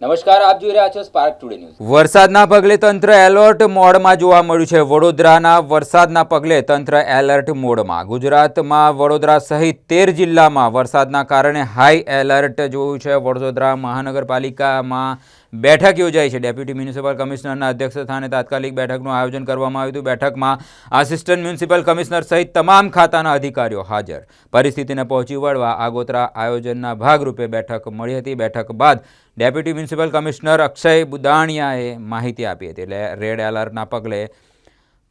નમસ્કાર, આપ જોઈ રહ્યા છો સ્પાર્ક ટુડે ન્યૂઝ। વરસાદના પગલે તંત્ર એલર્ટ મોડમાં જોવા મળ્યું છે। વડોદરાના વરસાદના પગલે તંત્ર એલર્ટ મોડમાં। ગુજરાતમાં વડોદરા સહિત 13 જિલ્લામાં વરસાદના કારણે હાઈ એલર્ટ જોયું છે। વડોદરા મહાનગરપાલિકામાં બેઠક યોજાઈ છે। ડેપ્યુટી મ્યુનિસિપલ કમિશનરના અધ્યક્ષસ્થાને તાત્કાલિક બેઠકનું આયોજન કરવામાં આવ્યું હતું। બેઠકમાં આસિસ્ટન્ટ મ્યુનિસિપલ કમિશનર સહિત તમામ ખાતાના અધિકારીઓ હાજર। પરિસ્થિતિને પહોંચી વળવા આગોતરા આયોજનના ભાગરૂપે બેઠક મળી હતી। બેઠક બાદ ડેપ્યુટી મ્યુનિસિપલ કમિશનર અક્ષય બુદાણિયાએ માહિતી આપી હતી। એટલે રેડ એલર્ટના પગલે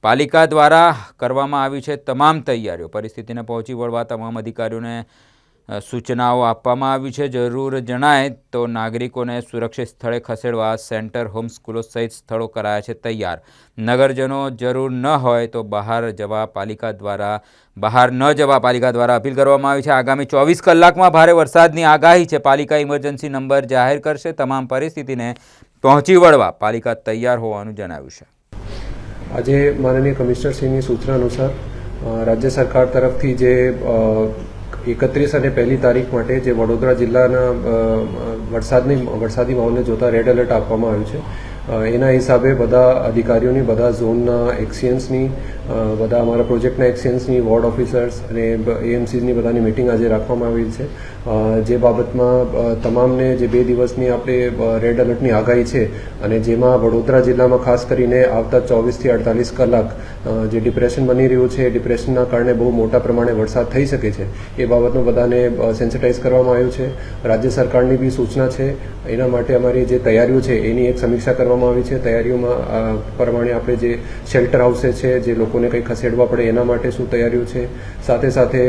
પાલિકા દ્વારા કરવામાં આવી છે તમામ તૈયારીઓ। પરિસ્થિતિને પહોંચી વળવા તમામ અધિકારીઓને સૂચનાઓ આપવામાં આવી છે। જરૂર જણાય તો નાગરિકોને સુરક્ષિત સ્થળે ખસેડવા સેન્ટર, હોમ સ્કૂલો સહિત સ્થળો કરાયા છે તૈયાર। નગરજનો જરૂર ન હોય તો બહાર ન જવા પાલિકા દ્વારા અપીલ કરવામાં આવી છે। આગામી 24 કલાકમાં ભારે વરસાદની આગાહી છે। પાલિકા ઇમરજન્સી નંબર જાહેર કરશે। તમામ પરિસ્થિતિને પહોંચી વળવા પાલિકા તૈયાર હોવાનું જણાવ્યું છે। આજે માનનીય કમિશનરશ્રીની સૂચના અનુસાર રાજ્ય સરકાર તરફથી જે 31 અને 1લી તારીખ માટે જે વડોદરા જિલ્લાના વરસાદી માહોલને જોતા રેડ એલર્ટ આપવામાં આવ્યું છે। એના હિસાબે બધા અધિકારીઓની, બધા ઝોનના એક્સિયન્સની, બધા અમારા પ્રોજેક્ટના એક્સિયન્સની, વોર્ડ ઓફિસર્સ અને એએમસીની બધાની મિટિંગ આજે રાખવામાં આવી છે। જે બાબતમાં તમામને જે 2 દિવસની આપણે રેડ એલર્ટની આગાહી છે અને જેમાં વડોદરા જિલ્લામાં ખાસ કરીને આવતા 24 થી 48 કલાક જે ડિપ્રેશન બની રહ્યું છે, ડિપ્રેશનના કારણે બહુ મોટા પ્રમાણે વરસાદ થઈ શકે છે, એ બાબતનું બધાને સેન્સિટાઇઝ કરવામાં આવ્યું છે। રાજ્ય સરકારની બી સૂચના છે। એના માટે અમારી જે તૈયારીઓ છે એની એક સમીક્ષા કરવામાં આવી છે। તૈયારીઓમાં પ્રમાણે આપણે જે શેલ્ટર હાઉસીસ છે, જે લોકોને કંઈ ખસેડવા પડે એના માટે શું તૈયારીઓ છે, સાથે સાથે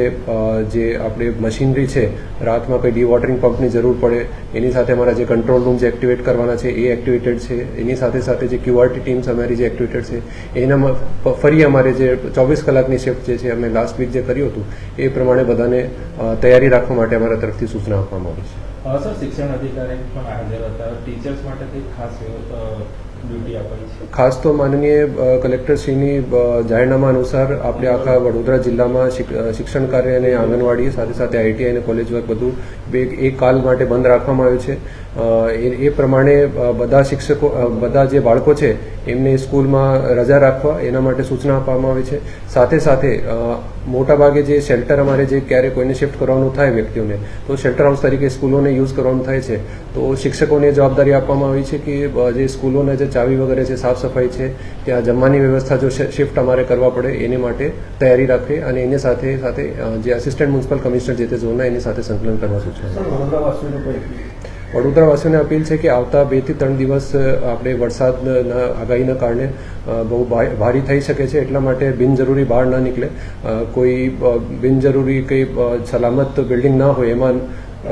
જે આપણે મશીનરી છે, રાતમાં કંઈ ડીવોટરિંગ પંપની જરૂર પડે એની સાથે અમારા જે કંટ્રોલ રૂમ જે એક્ટિવેટ કરવાના છે એ એક્ટિવેટેડ છે। એની સાથે સાથે જે ક્યુઆરટી ટીમ્સ અમારી જે એક્ટિવેટેડ છે એનામાં ફરી અમારે જે 24 કલાકની શિફ્ટ જે છે અમે લાસ્ટ વીક જે કર્યું હતું એ પ્રમાણે બધાને તૈયારી રાખવા માટે અમારા તરફથી સૂચના આપવામાં આવી છે। સર, શિક્ષણ અધિકારી પણ હાજર હતા। ટીચર્સ માટે કંઈ ખાસ ડ્યુટી અપાઈ છે? ખાસ તો માનનીય કલેક્ટરશ્રીની જાહેરનામા અનુસાર આપણે આખા વડોદરા જિલ્લામાં શિક્ષણ કાર્ય અને આંગણવાડી સાથે સાથે આઈટીઆઈ અને કોલેજ વર્ક બધું એક કાલ માટે બંધ રાખવામાં આવ્યું છે। એ પ્રમાણે બધા શિક્ષકો, બધા જે બાળકો છે એમને સ્કૂલમાં રજા રાખવા એના માટે સૂચના આપવામાં આવી છે। સાથે સાથે મોટાભાગે જે શેલ્ટર અમારે જે ક્યારે કોઈને શિફ્ટ કરવાનું થાય વ્યક્તિઓને, તો શેલ્ટર હાઉસ તરીકે સ્કૂલોને યુઝ કરવાનું થાય છે, તો શિક્ષકોને જવાબદારી આપવામાં આવી છે કે જે સ્કૂલોને જે ચાવી વગેરે છે, સાફ સફાઈ છે, ત્યાં જમવાની વ્યવસ્થા જો શિફ્ટ અમારે કરવા પડે એની માટે તૈયારી રાખે અને એની સાથે સાથે જે આસિસ્ટન્ટ મ્યુનિસિપલ કમિશનર જે તે ઝોનના એની સાથે સંકલન કરવા સૂચના। વડોદરાવાસીઓને અપીલ છે કે આવતા 2 થી 3 દિવસ આપણે વરસાદના આગાહીના કારણે બહુ ભારે થઈ શકે છે, એટલા માટે બિનજરૂરી બહાર ન નીકળે। કોઈ બિનજરૂરી કંઈ સલામત બિલ્ડિંગ ના હોય એમાં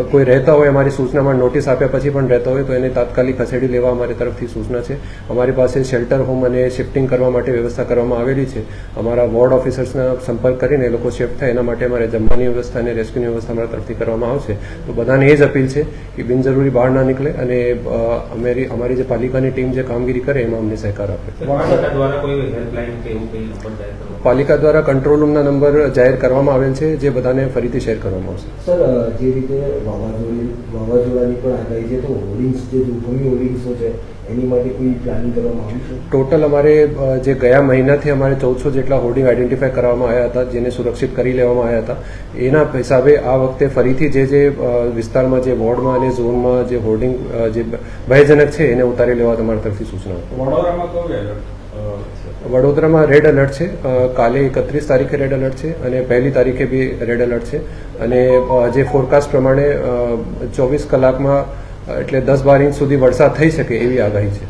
કોઈ રહેતા હોય, અમારી સૂચનામાં નોટિસ આપ્યા પછી પણ રહેતા હોય તો એને તાત્કાલિક ખસેડી લેવા અમારી તરફથી સૂચના છે। અમારી પાસે શેલ્ટર હોમ અને શિફ્ટિંગ કરવા માટે વ્યવસ્થા કરવામાં આવેલી છે। અમારા વોર્ડ ઓફિસર્સના સંપર્ક કરીને એ લોકો શિફ્ટ થાય એના માટે અમારે જમવાની વ્યવસ્થા અને રેસ્ક્યુની વ્યવસ્થા અમારા તરફથી કરવામાં આવશે। તો બધાને એ જ અપીલ છે કે બિનજરૂરી બહાર ના નીકળે અને અમારી જે પાલિકાની ટીમ જે કામગીરી કરે એમાં અમને સહકાર આપે। પાલિકા દ્વારા કંટ્રોલ રૂમના નંબર જાહેર કરવામાં આવેલ છે, જે બધાને ફરીથી શેર કરવામાં આવશે। સર, જે રીતે વાવાઝોડાની પણ આગાહી છે, તો હોર્ડિંગ્સ જે જોખમી હોર્ડિંગ્સો છે એની માટે કોઈ પ્લાનિંગ કરવામાં આવ્યું છે? ટોટલ અમારે જે ગયા મહિનાથી અમારે 1400 જેટલા હોર્ડિંગ આઈડેન્ટિફાય કરવામાં આવ્યા હતા, જેને સુરક્ષિત કરી લેવામાં આવ્યા હતા। એના હિસાબે આ વખતે ફરીથી જે વિસ્તારમાં, જે વોર્ડમાં અને ઝોનમાં જે હોર્ડિંગ જે ભયજનક છે એને ઉતારી લેવા તમારા તરફથી સૂચના આપો। વડોદરામાં રેડ એલર્ટ છે। કાલે 31 તારીખે રેડ એલર્ટ છે અને 1લી તારીખે બી રેડ એલર્ટ છે અને જે ફોરકાસ્ટ પ્રમાણે 24 કલાકમાં એટલે 10-12 ઇંચ સુધી વરસાદ થઈ શકે એવી આગાહી છે।